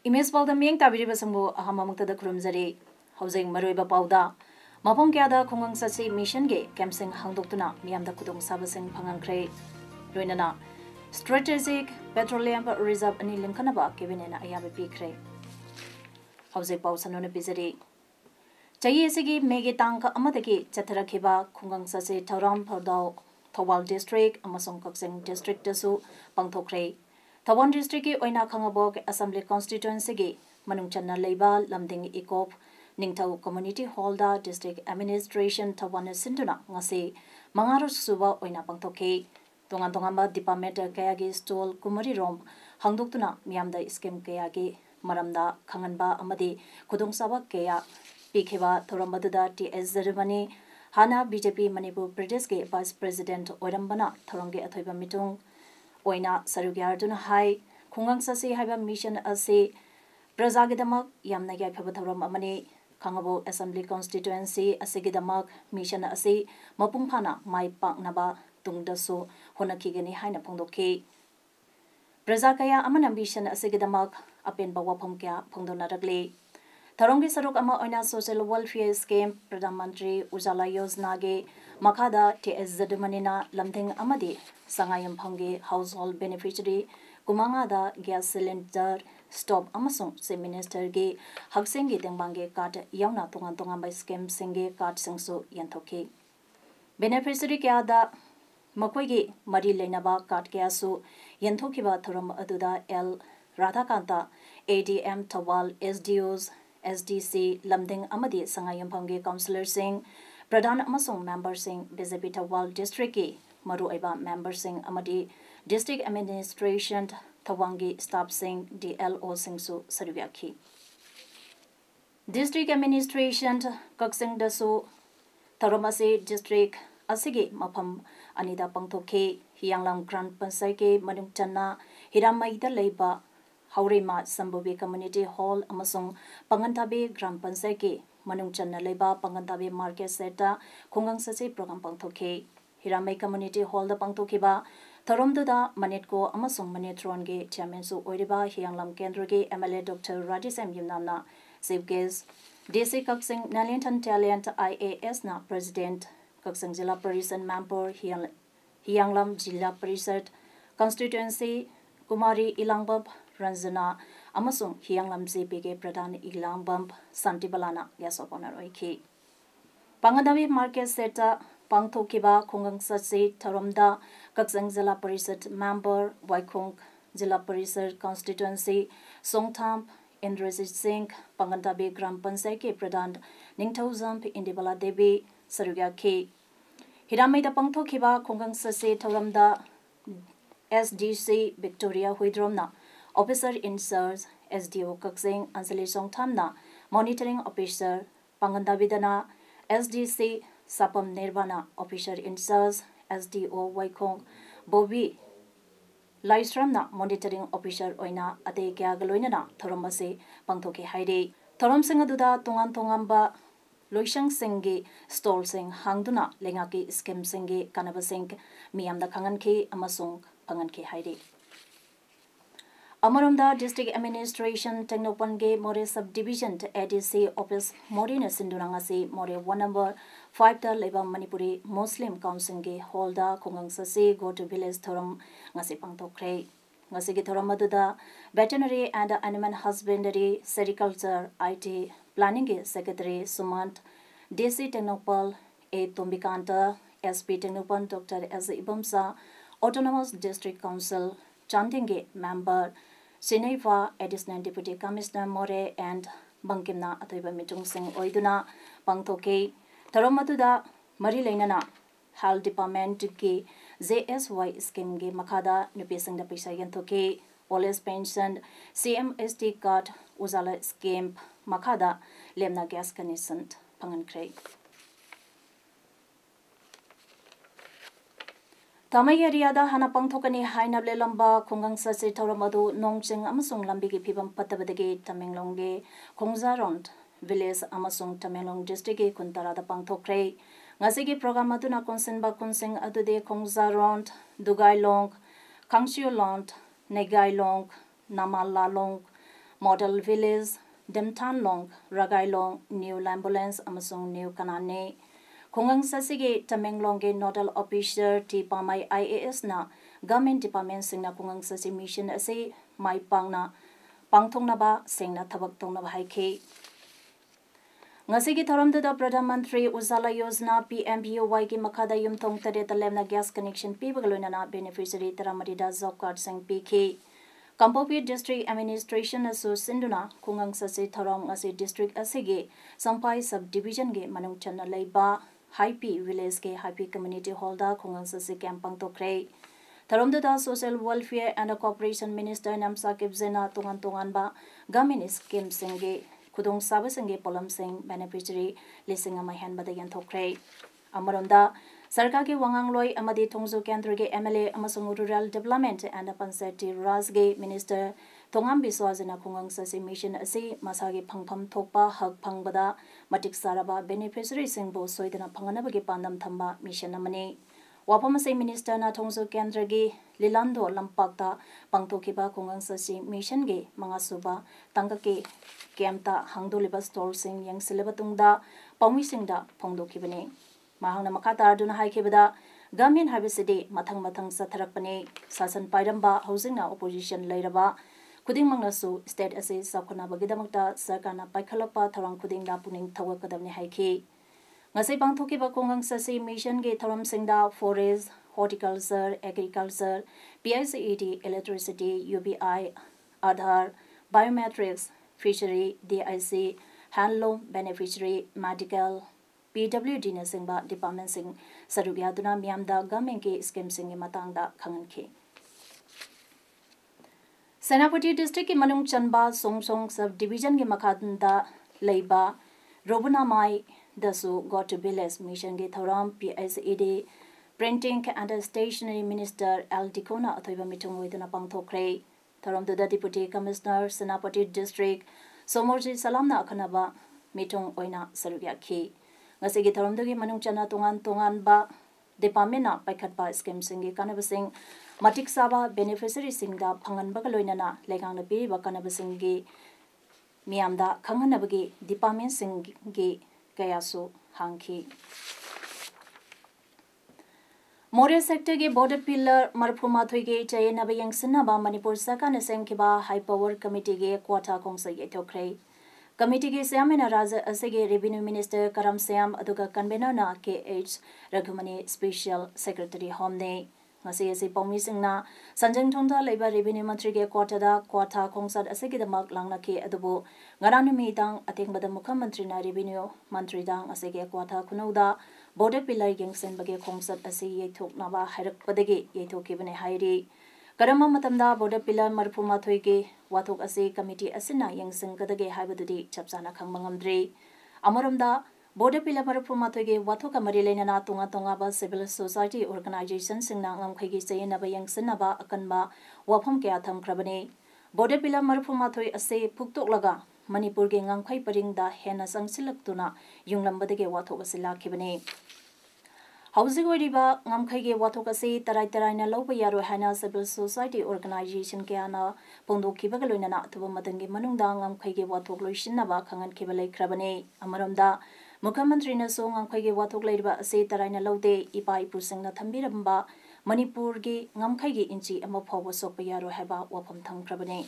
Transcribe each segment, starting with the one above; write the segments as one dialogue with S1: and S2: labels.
S1: Image पाउदा मियंग ताबिरिबा संगो अहममक्तदा खुरुमजरी हौजिंग मरोइबा पाउदा मफम क्यादा खुंगंग ससी mission गे कैंपसिंग हांगदोक्तुना मियामदा खुदोंग साबसिंग फंगंख्रे लोइनना strategic petroleum reserve अनि लिंखनबा cabinet अयाबे पीख्रे हौजिंग पाउ सनोने पिजरी चही एसिगी मेगे तांग अमदगी चथरखिबा खुंगंग ससी थौराम फौदाव थौबाल डिस्ट्रिक्ट अमसोंग कक्सिंग डिस्ट्रिक्ट दसु पंगथोख्रे थौबाल डिस्ट्रिक्ट की ओइना खंगबोक असेंबली कॉन्स्टिट्यूएंसी की मनुंग चन्ना लेबा लमदिंग इकोप निंगथौ कम्युनिटी हॉल दा डिस्ट्रिक्ट एडमिनिस्ट्रेशन थौबान सिंदुना ngasi मंगारो सुबा ओइना पंगथोखे तोंगान तोंगांबा डिपार्टमेंट कयागी स्टॉल कुमरी रोम हांगदोक्तुना मियामदा स्कीम कयागी मरमदा खंगनबा अमदि खुदोंसाबा कया पीखेबा थौरमबदुदा टीएस जर्मनी हाना बीजेपी मणिपुर प्रदेश के वाइस प्रेसिडेंट ओरमबना थौरंगे अथोइबा मिटुंग ओइना सरुग्यारदुना हाई खुंगंग ससी हाइबा मिशन असे प्रजागिदमक यामना याइफबा थौरम अमने खंगबो असेंबली कॉन्स्टिट्यूएंसी असेगिदमक मिशन असे मपुंग फाना माइ पाकनबा तुंगदसु होनखिगनी हाइना फोंदोखे प्रजा कया अमना मिशन असेगिदमक अपेनबा वाफम क्या फोंदोनरगले थौरंगी सरुक अमा ओइना social welfare scheme Pradhan Mantri Ujjwala Yojana गे मखादा टीएस जर्मनीना लमथिंग अमदि संगायम फंगे हाउस होल्ड बेनिफिशियरी कुमांगादा गैस सिलेंडर स्टॉप अमसों से मिनिस्टर गे हक्सेंगे तेंबांगे कार्ड यावना तोंगान तोंगांबा स्कीम सिंगे कार्ड सिंगसु यंथोखे बेनिफिशियरी क्यादा मकोइगे मरी लेनबा कार्ड क्यासु यंथोखिबा थौरम अदुदा L Radhakanta ADM Thoubal SDOs SDC Lamding अमदि संगायम फंगे काउंसिलर सिंह प्रधान अमसों member Singh BJP Thoubal district की मरुआइबा मेंबर सिंह अमदि district administration थवांगी staff Singh DLO सिंहसु सरुव्याखी डिस्ट्रिक्ट एडमिनिस्ट्रेशन कक्सिंग दसु थौरमसे डिस्ट्रिक्ट असिगे मफम अनिदा पंगथोखे हियांगलाम ग्रांड पंचायत के मनुंग चन्ना हिरामैदा लेबा हौरेमा संबोबी कम्युनिटी हॉल अमसों पंगनताबे ग्राम पंचायत के मनुंग चन्ना लेबा पंगनताबे मार्केट सेटा खुंगंग ससे प्रोग्राम पंगथोखे हिरामै कम्युनिटी हॉल दा पंगथोखिबा थौरमदुदा मनेटको अमसों मनेट्रोन गे चेयरमैन सु ओइरिबा हियांगलाम केंद्र के एमएलए डॉक्टर राजेशम युमनामना चीफ गेस्ट डीसी कक्सिंग नालियंथन टैलेंट आईएएस ना president Kakching zila parishad member Hiyanglam zila parishad constituency Kumari Ilangbam Ranjana अमसों हियांगलाम जेपी के प्रधान इलांगबम शांतिबलाना यासोपनर ओइखी पंगदाबी मार्केट सेटा पांगथोखिबा खुंगंग ससे थौरमदा कक्सिंग जिला परिषद मेंबर वाइखोंग जिला परिषद कॉन्स्टिट्यूएंसी सोंगथाम इंद्रजीत सिंह पंगनताबे ग्राम पंचायत के प्रधान निंगथौजम इंदिबला देवी सरुग्याखी हिरामैदा पांगथोखिबा खुंगंग ससे थौरमदा एसडीसी विक्टोरिया हुइद्रोमना officer incharge SDO Kakching Anjali सोंगथामना मॉनिटरिंग ऑफिसर पंगनताबेदना SDC Sapam Nirvana officer incharge SDO Waikhong बोबी लाइस्ट्रमना मॉनिटरिंग ऑफिसर ओइना अते क्या गलोइना थौरमसे पंगथोखे हाइरे थौरम सिंह अदुदा तोंगान तोंगांबा लोइसंग सिंगे स्टॉल सिंग हांगदुना लेंगाकी स्कीम सिंगे कानबा सिंग मियामदा खंगनखे अमसों फंगनखे हाइरे अमरमदा डिस्ट्रिक्ट एडमिनिस्ट्रेशन टेक्नोपन के मोरे सब डिवीजन एडीसी ऑफिस मोरे न सिंदुरांगा से मोरे 1 नंबर 5 दा लेबा मणिपुरी मुस्लिम काउंसिल के हॉल दा खुंगंग ससे गो टू विलेज थोरम ngasi pangthokre ngasi gi thoram aduda veterinary and animal husbandry sericulture IT planning के secretary Sumant DC Technopal A Tombikanta SP Technopal Dr S Ibamsa Autonomous District Council Chandinge member Sineva Additional Deputy Commissioner More and Bangkimna Atoiba Mitung Singh Oiduna Pangthoke Taramadуда Mari Lainana Health Department के JSY scheme के मखादा नुपी Singh the पैसा यंथोके Police pension CMST card Ujala scheme makhada lemna gas connection phangankre. Tamai area da hana pangthokani haina lelamba khongang sase thoramadu nongching amasung lambi gi phibam patabadagi Tamenglong ge Khongjarond village amasung Tamenglong district ge kuntara da pangthokre. Ngasi gi program aduna konsenba konsing adude Khongjarond Dugailong Kangchiolond Negailong Namalalong Model Village Demtanlong Ragailong New Lambolance amasung New Kanane Khongang sasige Tamenglong ge nodal officer T Pamai IAS na government department singna khongang sasi mission ase mai pangna pangthongna ba sengna thabak tongna ba haike ngasigi thoramda da Pradhan Mantri Ujala Yojana PMBOY gi makhada yumthong tare talemna gas connection pibagaloina na beneficiary taramari da job card sing PK Kampongpir District Administration aso sinduna khongang sasi thoram ngasi district asige Sampai subdivision ge manung channa leiba Happy Village ke Happy Community Hall da khongang sasi campang tokre Tharomda da Social Welfare and Cooperation Minister Namsa Kibzena tongan ba government scheme singe khudong saba singe polam sing beneficiary lising ama hen bada yan thokre amaronda Sarkar ke Wangangloi amadi Thongjo Kendra ge MLA amasung Rural Development and Panchayati Raj ge Minister Thongam Biswajana khongang sasi mission ase masage phangpham thokpa hak phangbada matik saraba beneficiary singbo soidana phangana ge pandam thamba mission amani wapam ase Minister na Thongjo Kendra ge Lilando Lampakta pangthokiba khongang sasi mission ge mangasuba tangake kemta hangdoliba store sing yang silabatungda pawmi singda phongdokibane Mahangna makata duna haikebada government habisidi mathang satharakpane sasan pairamba housing na opposition lairaba kuding mangnasu state ase sakhona bagidamakta sarkarna paikhalapa tharang kuding da puning thawakadamne haiki ngasai bangthokiba kongang sasi mission ge tharam singda forest horticulture agriculture PICED electricity UBI Aadhaar biometrics fishery DIC handloom beneficiary medical PWD na singba department sing sarugya duna miamda government ke scheme sing matangda khanganke Senapati district ke manung chanba songsong sub division ke makhadda leiba Robuna Mai dasu got to village mission ge thoram PICED printing and stationery minister L Dikona athoiba mitung weduna pangthokre thoram da deputy commissioner Senapati district Somorji Salamna akhanaba mitung oina sarugya ki ngasigi tharomdogi manung chana tongan ba department na paikhatba scheme singi kanabasing matik saba beneficiary singda phangan bagaloina na legang na piri ba kanabasing gi miamda khanghanabagi department singi kayasu hangki More sector ge border pillar marphuma thoige chayena ba yangsna ba Manipur Saka na semkiba high power committee ge kwata kongsa ye thokre Committee ke Siamena Raja Asege Revenue Minister Karam Siam aduga convener na KH Raghumani Special Secretary Homne ngasi ase Pawmi Singna Sanjang Thongda Leiba Revenue Mantri ge Kwata Khongsat Asege damak langna ke adubu ngaranu mi tang atengbada Mukha Mantri na Revenue Mantri dang Asege Kwata Khunauda border pillar gengsen bage Khongsat ase ye thokna ba hairak padege ye thokibane hairi Karama matamda border pillar marphuma thoige wathok ase committee asina yangsing kadage haibadudi chapsana khangmangamdre amaramda border pillar marphuma thoige wathok amari leinana tonga ba civil society organization singna ngamkhagi sayena ba yangsina ba akanba wafam kya thamkrabane border pillar marphuma thoi ase phuktok laga Manipur ge ngangkhai paringda hena sangsilaktuna yunglambadege wathok ase lakhibane Housing Wadiba Ngamkhage Watokasi Tarai na Lopa Yaro Hana Civil Society Organization Kiana Pondo Kibagaluna to Matangi Manunda Ngamkhage Watok Lushinaba Kangan Kibale Krabane Amaramda Mukamandrina Song Ngamkhage Watok Ladiba Say Tarina Lode Ipai Pusing Tambiramba Manipur Gi Ngamkhage Inchi Amapo Sopa Yaro Haba Wapam Tang Krabane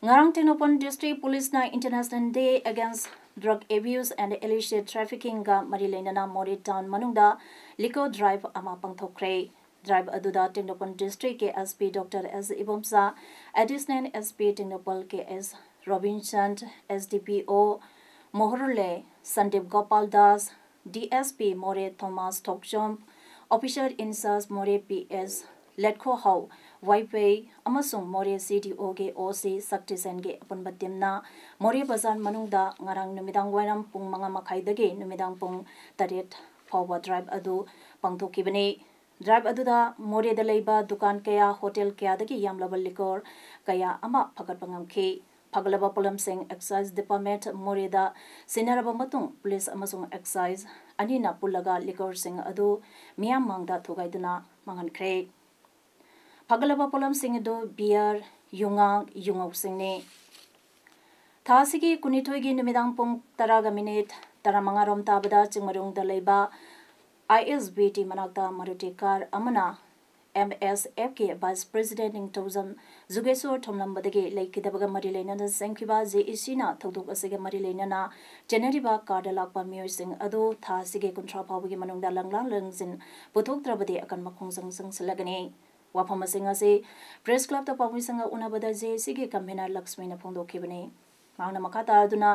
S1: Ngarang Tinopon District Police na International Day Against Drug Abuse and Illicit Trafficking ga Marilena Mori Town Manungda Liko Drive ama pangthokre Drive aduda Tinopon District ke SP Dr. S Ibomsa Additional SP Tinopol ke S Robinson SDPO Mohorle Sandip Gopal Das DSP More Thomas Tokjom Officer Insas More PS Letko How Waipei amasung More CDO ge OC Saktisan ge apunba timna More Bazar manungda ngarang numidang wainam pung manga makhaidage numidang pung taret fawba drive adu pangthokibani. Drive aduda More da leiba dukan kaya hotel kaya dagi yamlaba liquor kaya ama phagat pangamkhi. Pagalaba Polam Singh Excise Department Moreda Sinaraba Matung Police amasung Excise Anina Pulaga Liquor Singh adu Miyam Mangda Thugaiduna Mangankre. Pagalaba Polam Singh do beer Yungang Yungau Singhne. Thasigi Kunitoigi Numidang Pung Taraga Minute Taramangarom Tabada Chingmarung Daleba ISBT Manakta Marutikar Amana MSF के vice president Ningthoujam Jugeshwar थोमलंबदगे लेकिदबगा मरि लेनना संखिबा जेईसीना थौदोक असेगे मरि लेनना जेनेरिबा card Lakpa मियोइसिंग अदो थासिगे कुंथ्रा फावगे मनुंगदा लंगलांग लंगजिन पुथोकत्रबदे अकन मखोंजंग संगसलगने वाफम सिंह असे press club the पाविसंग उनबदा जेईसीगे convener लक्ष्मीना फोंदोखिबने मांगना मखाता अदुना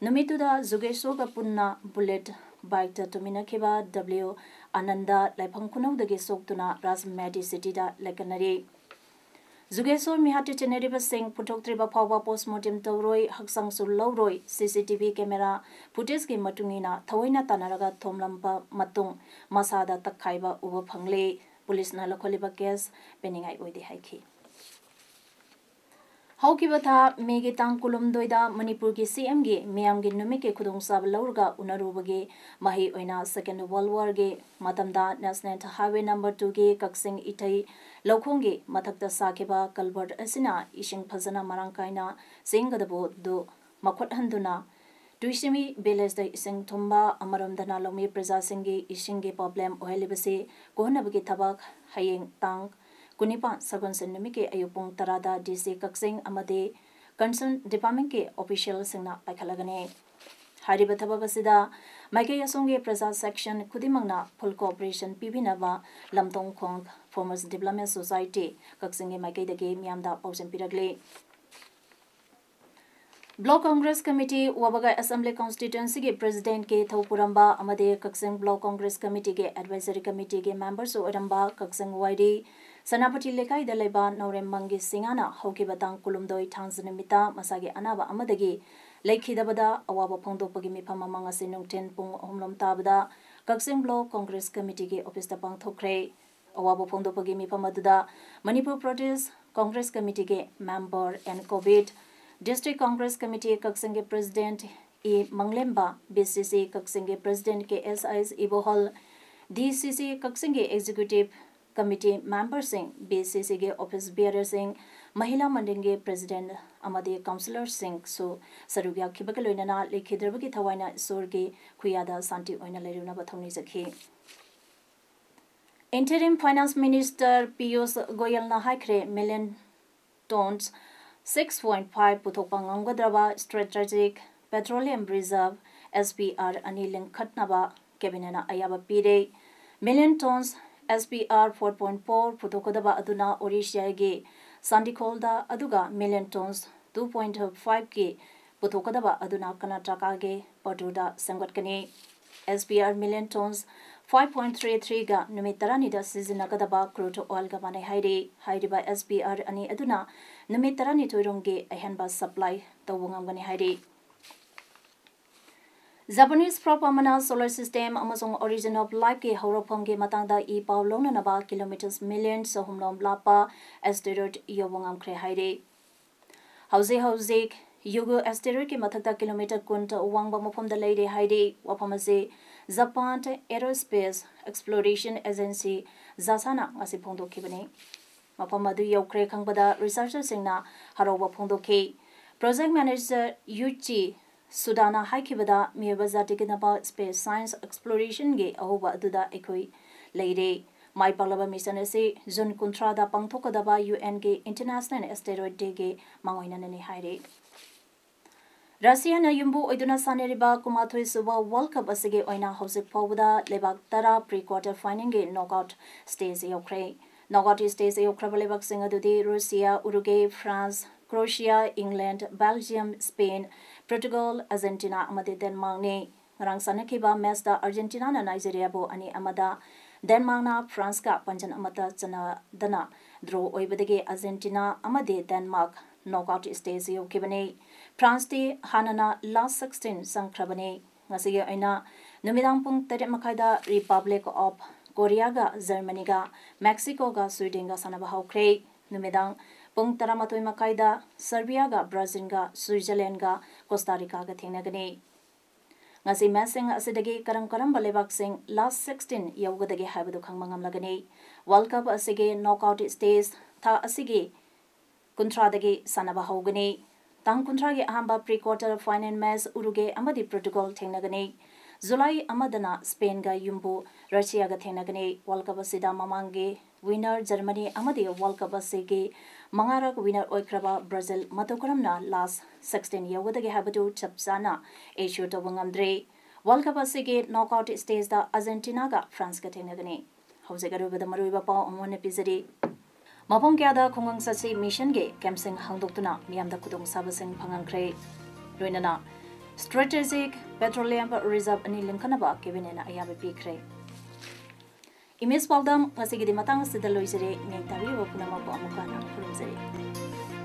S1: नुमितुदा जुगेश्वर का पुन्ना bullet bike तुमिना खेबा W Ananda Laipang Kunawdagi Soktuna Ras Medi City da Lekanari Zugesor Mihati Cheneriba Singh Putoktriba Pawa Postmortem Tauroi Haksang Sulauroi CCTV camera footage ki matungina Thawaina Tanaraga Thomlampa Matung Masada Takhaiba Uba Phangle Police na lakholiba case peningai oide haiki Haukibata Megi Tang Kulumdoida Manipur ki CM ge Miam gi Numik ke Khudong Sab Laurga Unarubage Mahi Oina Second World War ge Matamda National Highway number 2 ge Kaksing Itai Lokhong ge Mathakta Sakeba Kalbert Asina Ishing Phazana Marangkaina Singgadabo do Makhot Handuna Tuishimi Beles da Ising Thumba Amaramdana Lomi Praja Singhi Ishing ge problem ohelibase Kohnabagi Thabak Hayeng Tang Kunipa Sagon Senumi ke Ayupung Tarada DC Kaksing Amade Concern Department ke official singna Pakalagane Hariba Tabakasida Maike Yasonge Praza Section Kudimangna Full Cooperation Pibinava Lamtong Kong Farmers Development Society Kaksinge Maike the game Yamda Pausen Piragle Block Congress Committee Wabaga Assembly Constituency ke President ke Thopuramba Amade Kaksing Block Congress Committee ke Advisory Committee ke members Oramba Kaksing Waidi Sanapati Lekai Deleba Norem Mangi Singana Hoki Batang Kulumdoi Tanzanimita Masagi Anaba Amadagi Lake Hidabada Awaba Pondo Pagimi Pamamanga Sinung Ten Pung Homlom Tabada Kaksing Block Congress Committee ke Office Tapang Thokre Awaba Pondo Pagimi Pamaduda Manipur Protests Congress Committee ke member and COVID District Congress Committee Kaksing President E Manglemba BCC Kaksing President ke SIS Ibohol DCC Kaksing Executive Committee Member Singh BCC के Office Bearer Singh Mahila Manding के President Amade Councillor Singh so Sarugya Kibakaloinana Lekhidrabaki Thawaina Sorge Kuyada Santi Oina Leruna Bathoni Zakhi Interim Finance Minister Piyush Goyal na haikre million tons 6.5 Puthokpangamgadraba Strategic Petroleum Reserve SPR Anilin Khatnaba Cabinet Ayaba Pire million tons SPR 4.4 Putokodaba Aduna Orishia ge Sandikolda Aduga million tons 2.5 ke Putokodaba Aduna Karnataka ge Paduda Sangatkani SPR million tons 5.33 ga Numitarani da Sizinagadaba crude oil Gamane Hairi Hairiba SPR Ani Aduna Numitarani Tuirunge Ahenba supply the Wungangani Hairi Japanese Propamana solar system Amazon origin of life ke Horoponge Matanda e Paulona Naba kilometers millions so Humlom Lapa asteroid Yobongam Kre Haide Hauze Yugo asteroid ke Mathata kilometer Kunta Wangba Mopom the Lady Haide Wapamase Japan Aerospace Exploration Agency Zasana Asipondo Kibane Mapamadu Yokre Kangbada researcher Singna Haroba Pondo K Project Manager Yuchi Sudana Haikibada Miyabazatikaba Space Science Exploration Ge Ahoba Duda Ekoi Lady My Palaba Mission Ese Zun Kuntrada Pangtokadaba UN Ge International Asteroid Day Ge Mangoina Nene Haide Russia na Yumbu Oiduna Saneriba Kumathui Suba World Cup Asige Oina Hosik Powda Lebak Tara pre-quarter final Ge knockout stage Ukraine knockout stage Ukraine Lebak Singadudi Russia Uruguay France Croatia, England, Belgium, Spain, Portugal, Argentina, Amade Denmark ne Rang Sanakiba Mazda Argentina na Nigeria bo ani Amada Denmark na France ka Panjan Amata Chana Dana draw ओइबदगे Argentina अमदे Denmark knockout stage योकिबने France दी हानना last 16 संख्रबने ngasiga aina numidang pung 3 makaida Republic of Korea ga Germany ga Mexico ga Sweden ga sanaba hawkre numidang pung 13 makaida Serbia ga Brazil ga Switzerland ga Costa Rica ga thengnagani ngasi matching asidagi karam balebak sing last 16 yawgadagi habadu khangmangam lagani World Cup asige knockout stage tha asige kuntradagi sanaba hawgani tang kuntragi ahamba pre-quarter final match Uruguay amadi Portugal thengnagani July amadana Spain ga yumbu Russia ga thengnagani World Cup asida mamangi winner Germany amadi World Cup asige mangarak winner oikraba Brazil matokaramna last 16 yawgadagi habadu chapsana issue to bangamdre World Cup asige knockout stage da Argentina ga France ga thengnagani haujaga rubada maruiba paw amone pizari Mapong kya da khungang sasi mission ge campsing hangdoktuna miyamda kudong sabasing phangangkhre loinana strategic petroleum reserve ani linkhanaba kebinena ayabe pikre image pawdam ngasigi di matang sida loisere ngeng tabi wapuna mapo amukana khurumjari